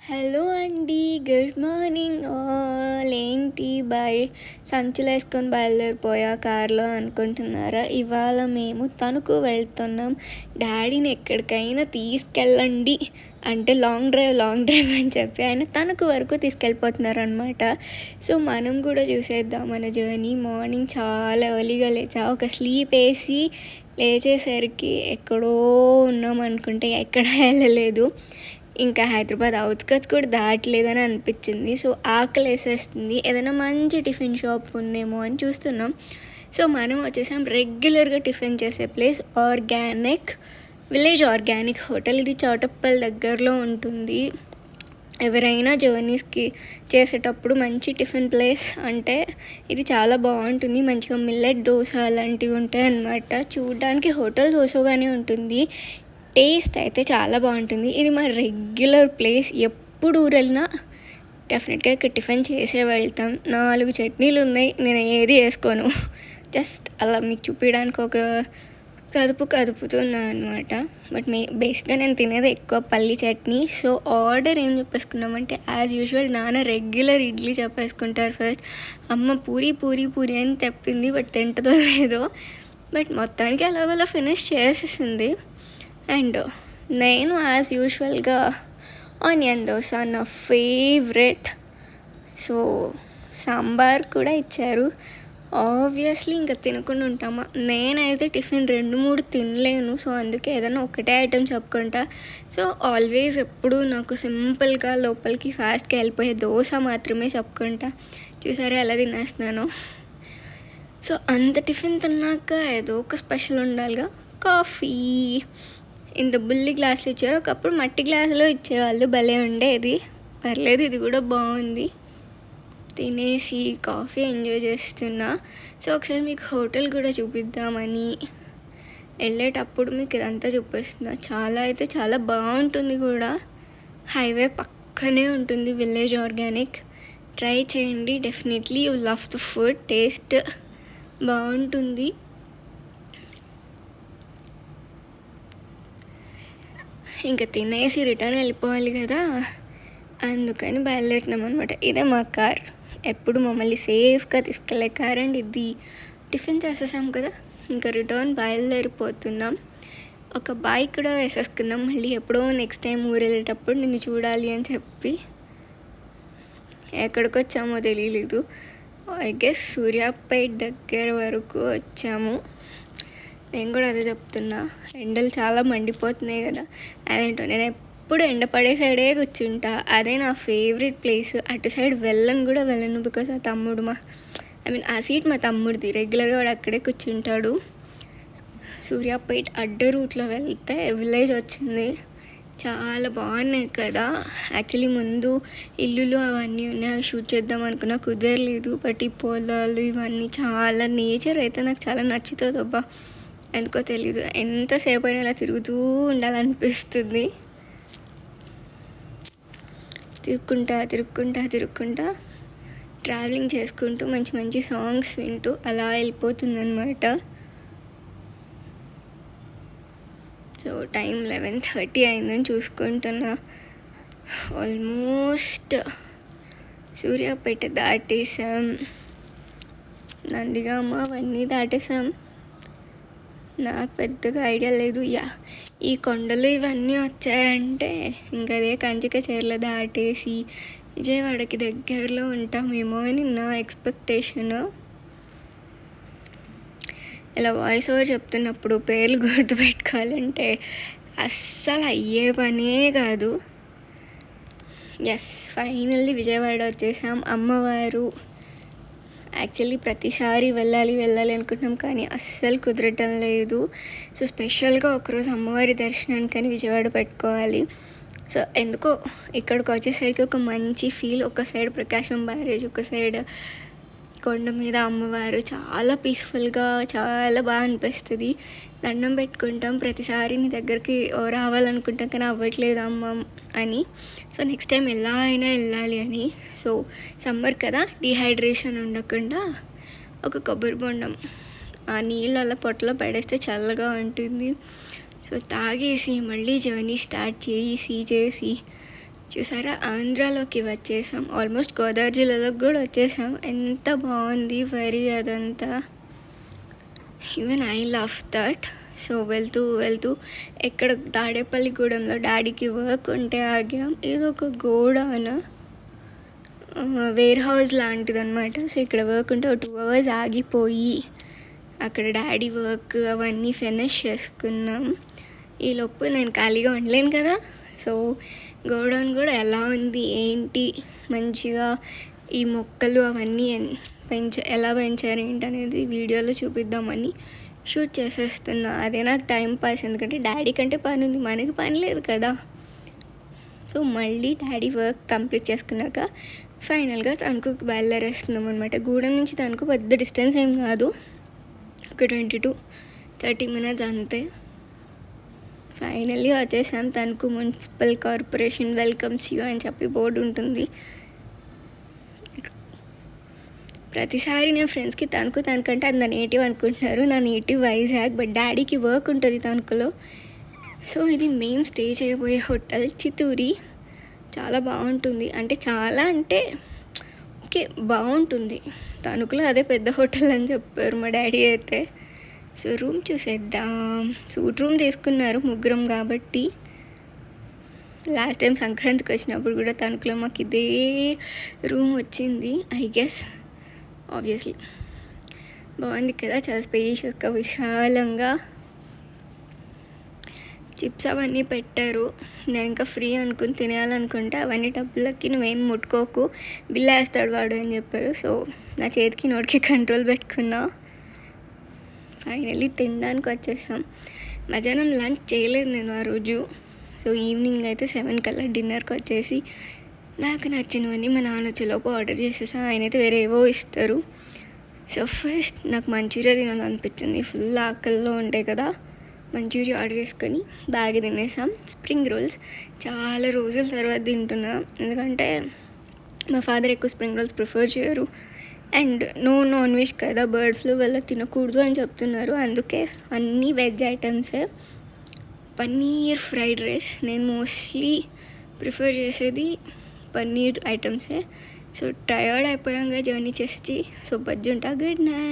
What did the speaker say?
Hello అండి, good morning all. ఏంటి సంచులు వేసుకొని బయలుదేరిపోయా కార్లో అనుకుంటున్నారా? ఇవాళ మేము తణుకు వెళ్తున్నాం. డాడీని ఎక్కడికైనా తీసుకెళ్ళండి అంటే లాంగ్ డ్రైవ్ అని చెప్పి ఆయన తణుకు వరకు తీసుకెళ్ళిపోతున్నారు అనమాట. సో మనం కూడా చూసేద్దాం మన జర్నీ. మార్నింగ్ చాలా ఎర్లీగా లేచా, ఒక స్లీప్ వేసి లేచేసరికి ఎక్కడో ఉన్నాం అనుకుంటే ఎక్కడ వెళ్ళలేదు. ఇంకా హైదరాబాద్ అవుట్స్కట్స్ కూడా దాటలేదని అనిపించింది. సో ఆకలి వేసేస్తుంది, ఏదైనా మంచి టిఫిన్ షాప్ ఉందేమో అని చూస్తున్నాం. సో మనం వచ్చేసాం రెగ్యులర్గా టిఫిన్ చేసే ప్లేస్, విలేజ్ ఆర్గానిక్ హోటల్. ఇది చౌటప్పల్ దగ్గరలో ఉంటుంది. ఎవరైనా జర్నీస్కి చేసేటప్పుడు మంచి టిఫిన్ ప్లేస్ అంటే ఇది చాలా బాగుంటుంది. మంచిగా మిల్లెట్ దోశ అలాంటివి ఉంటాయి అన్నమాట. చూడడానికి హోటల్ దోశగానే ఉంటుంది, టేస్ట్ అయితే చాలా బాగుంటుంది. ఇది మా రెగ్యులర్ ప్లేస్. ఎప్పుడు ఊరు వెళ్ళినా డెఫినెట్గా ఇక్కడ టిఫిన్ చేసే వెళ్తాం. 4 చట్నీలు ఉన్నాయి, నేను ఏది వేసుకోను, జస్ట్ అలా మీకు చూపించడానికి ఒక కదుపుతున్నా అనమాట. బట్ బేసిక్గా నేను తినేది ఎక్కువ పల్లి చట్నీ. సో ఆర్డర్ ఏం చెప్పేసుకున్నామంటే యాజ్ యూజువల్ నాన్న రెగ్యులర్ ఇడ్లీ చెప్పేసుకుంటారు ఫస్ట్. అమ్మ పూరి అని తెప్పింది, బట్ తింటుందో లేదో, బట్ మొత్తానికి అలాగలా ఫినిష్ చేసేసింది. అండ్ నేను యాజ్ యూజువల్గా ఆనియన్ దోశ నా ఫేవరెట్. సో సాంబార్ కూడా ఇచ్చారు. ఆబ్వియస్లీ ఇంకా తినకుండా ఉంటామా, నేనైతే టిఫిన్ 2-3 తినలేను. సో అందుకే ఏదైనా ఒకటే ఐటెం చెప్పుకుంటా. సో ఆల్వేస్ ఎప్పుడు నాకు సింపుల్గా లోపలికి ఫాస్ట్గా వెళ్ళిపోయే దోశ మాత్రమే చెప్పుకుంటా. చూసారా ఎలా తినేస్తున్నాను. సో అంత టిఫిన్ తిన్నాక ఏదో ఒక స్పెషల్ ఉండాలిగా, కాఫీ. ఇంత బుల్లి గ్లాసులు ఇచ్చారు, ఒకప్పుడు మట్టి గ్లాసులో ఇచ్చేవాళ్ళు, భలే ఉండేది. పర్లేదు, ఇది కూడా బాగుంది. తినేసి కాఫీ ఎంజాయ్ చేస్తున్నా. సో ఒకసారి మీకు హోటల్ కూడా చూపిద్దామని వెళ్ళేటప్పుడు మీకు ఇదంతా చూపిస్తున్నా. చాలా బాగుంటుంది కూడా, హైవే పక్కనే ఉంటుంది విలేజ్ ఆర్గానిక్. ట్రై చేయండి, definitely you love the food, taste బాగుంటుంది. ఇంకా తినేసి రిటర్న్ వెళ్ళిపోవాలి కదా, అందుకని బయలుదేరినాం అనమాట. ఇదే మా కార్, ఎప్పుడు మమ్మల్ని సేఫ్గా తీసుకెళ్ళే కార్. అండ్ ఇది టిఫిన్ చేసేసాం కదా, ఇంకా రిటర్న్ బయలుదేరిపోతున్నాం. ఒక బైక్ కూడా వేసేసుకున్నాం, మళ్ళీ ఎప్పుడో నెక్స్ట్ టైం ఊరు వెళ్ళేటప్పుడు నిన్ను చూడాలి అని చెప్పి. ఎక్కడికి వచ్చామో తెలియలేదు, ఐ గెస్ సూర్యాపేట దగ్గర వరకు వచ్చాము. నేను కూడా అదే చెప్తున్నా, ఎండలు చాలా మండిపోతున్నాయి కదా. అదేంటో నేను ఎప్పుడు ఎండ పడే సైడే కూర్చుంటా, అదే నా ఫేవరెట్ ప్లేస్. అటు సైడ్ వెళ్ళను బికాస్ ఆ సీట్ మా తమ్ముడిది, రెగ్యులర్గా వాడు అక్కడే కూర్చుంటాడు. సూర్యాపేట అడ్డ రూట్లో వెళ్తే విలేజ్ వచ్చింది, చాలా బాగున్నాయి కదా. యాక్చువల్లీ ముందు ఇల్లులు అవన్నీ ఉన్నాయి, అవి షూట్ చేద్దాం అనుకున్నా, కుదరలేదు. బట్ ఈ పొలాలు ఇవన్నీ చాలా, నేచర్ అయితే నాకు చాలా నచ్చుతుంది అబ్బా, ఎందుకో తెలీదు. ఎంతసేపు అయినా ఇలా తిరుగుతూ ఉండాలనిపిస్తుంది. తిరుక్కుంటా ట్రావెలింగ్ చేసుకుంటూ మంచి సాంగ్స్ వింటూ అలా వెళ్ళిపోతుందన్నమాట. సో టైం 11:30 అయిందని చూసుకుంటున్నా. ఆల్మోస్ట్ సూర్యాపేట దాటేసాం, నందిగామ అవన్నీ దాటేసాం. నాకు పెద్దగా ఐడియా లేదు. ఈ కొండలు ఇవన్నీ వచ్చాయంటే ఇంకా అదే కంచికచర్ల దాటేసి విజయవాడకి దగ్గరలో ఉంటామేమో అని నా ఎక్స్పెక్టేషన్. ఇలా వాయిస్ ఓవర్ చెప్తున్నప్పుడు పేర్లు గుర్తుపెట్టుకోవాలంటే అస్సలు అయ్యే పనే కాదు. ఫైనల్లీ విజయవాడ వచ్చేసాం. అమ్మవారు యాక్చువల్లీ ప్రతిసారి వెళ్ళాలి అనుకుంటున్నాం, కానీ అస్సలు కుదరటం లేదు. సో స్పెషల్గా ఒకరోజు అమ్మవారి దర్శనానికని విజయవాడ పెట్టుకోవాలి. సో ఎందుకో ఇక్కడికి వచ్చేసరికి ఒక మంచి ఫీల్. ఒక సైడ్ ప్రకాశం బ్యారేజ్, ఒక సైడ్ కొండ మీద అమ్మవారు, చాలా పీస్ఫుల్గా చాలా బాగా అనిపిస్తుంది. దండం పెట్టుకుంటాం ప్రతిసారి, నీ దగ్గరికి రావాలనుకుంటాం కానీ అవ్వట్లేదు అమ్మ అని. సో నెక్స్ట్ టైం ఎలా అయినా వెళ్ళాలి అని. సో సమ్మర్ కదా, డీహైడ్రేషన్ ఉండకుండా ఒక కొబ్బరి బొండం ఆ నీళ్ళు అలా పొట్టలో పడేస్తే చల్లగా ఉంటుంది. సో తాగేసి మళ్ళీ జర్నీ స్టార్ట్ చేసి చూసారా, ఆంధ్రాలోకి వచ్చేసాం. ఆల్మోస్ట్ గోదావరి జిల్లాలోకి కూడా వచ్చేసాం. ఎంత బాగుంది వరి అదంతా. Even I love that. So వెళ్తూ ఎక్కడ తాడేపల్లిగూడెంలో డాడీకి వర్క్ ఉంటే ఆగాం. ఇది ఒక గోడౌన్, వేర్ హౌస్ లాంటిది అనమాట. సో ఇక్కడ వర్క్ ఉంటే ఒక 2 hours ఆగిపోయి అక్కడ డాడీ వర్క్ అవన్నీ ఫినిష్ చేసుకున్నాం. ఈలోపు నేను ఖాళీగా ఉండలేను కదా. సో గోడౌన్ కూడా ఎలా ఉంది ఏంటి, మంచిగా ఈ మొక్కలు అవన్నీ ఎలా పెంచారు ఏంటి అనేది వీడియోలో చూపిద్దామని షూట్ చేసేస్తున్నా. అదే నాకు టైం పాస్, ఎందుకంటే డాడీ కంటే పని ఉంది, మనకి పని లేదు కదా. సో మళ్ళీ డాడీ వర్క్ కంప్లీట్ చేసుకున్నాక ఫైనల్గా తణుకుకి బయలుదేరేస్తున్నాం అనమాట. గూడెం నుంచి తణుకు పెద్ద డిస్టెన్స్ ఏం కాదు, ఒక 20 to 30 minutes అంతే. ఫైనల్లీ వచ్చేసాం. Tanuku municipal corporation welcomes you అని చెప్పి బోర్డు ఉంటుంది. ప్రతిసారి నేను ఫ్రెండ్స్కి తణుకు అంటే అది నా నేటివ్ అనుకుంటున్నారు. నా నేటివ్ వైజాగ్, బట్ డాడీకి వర్క్ ఉంటుంది తణుకులో. సో ఇది మేము స్టే చేయబోయే హోటల్ చిత్తూరి. చాలా బాగుంటుంది, అంటే ఓకే బాగుంటుంది. తణుకులో అదే పెద్ద హోటల్ అని చెప్పారు మా డాడీ అయితే. సో రూమ్ చూసేద్దాం. సూట్ రూమ్ తీసుకున్నారు, ముగ్గురం కాబట్టి. లాస్ట్ టైం సంక్రాంతికి వచ్చినప్పుడు కూడా తణుకులో మాకు ఇదే రూమ్ వచ్చింది, ఐ గెస్. ఆబ్వియస్లీ బాగుంది కదా, చాలా స్పేషియస్గా విశాలంగా. చిప్స్ అవన్నీ పెట్టారు. నేను ఇంకా ఫ్రీ అనుకుని తినేయాలనుకుంటే అవన్నీ డబ్బులకి నువ్వేం ముట్టుకోకు, బిల్ వేస్తాడు వాడు అని చెప్పాడు. సో నా చేతికి నోటికి కంట్రోల్ పెట్టుకున్నా. ఫైనల్లీ తినడానికి వచ్చేసాం. మధ్యాహ్నం లంచ్ చేయలేదు నేను ఆ రోజు. సో ఈవినింగ్ అయితే 7 కల్లా డిన్నర్కి వచ్చేసి నాకు నచ్చినవన్నీ మా నాన్న వచ్చేలోపు ఆర్డర్ చేసేసాను. ఆయన అయితే వేరే ఏవో ఇస్తారు. సో ఫస్ట్ నాకు మంచూరియా తినాలనిపించింది, ఫుల్ ఆకలిలో ఉంటాయి కదా. మంచూరియా ఆర్డర్ చేసుకొని బాగా తినేసాం. స్ప్రింగ్ రోల్స్ చాలా రోజుల తర్వాత తింటున్నా, ఎందుకంటే మా ఫాదర్ ఎక్కువ స్ప్రింగ్ రోల్స్ ప్రిఫర్ చేయరు. అండ్ నాన్ వెజ్ కదా, బర్డ్ ఫ్లూ వల్ల తినకూడదు అని చెప్తున్నారు. అందుకే అన్నీ వెజ్ ఐటమ్సే. పన్నీర్ ఫ్రైడ్ రైస్ నేను మోస్ట్లీ ప్రిఫర్ చేసేది పన్నీర్ ఐటమ్సే. సో టయర్డ్ అయిపోయాక జర్నీ చేసి సో బజ్జుంటా. Good night.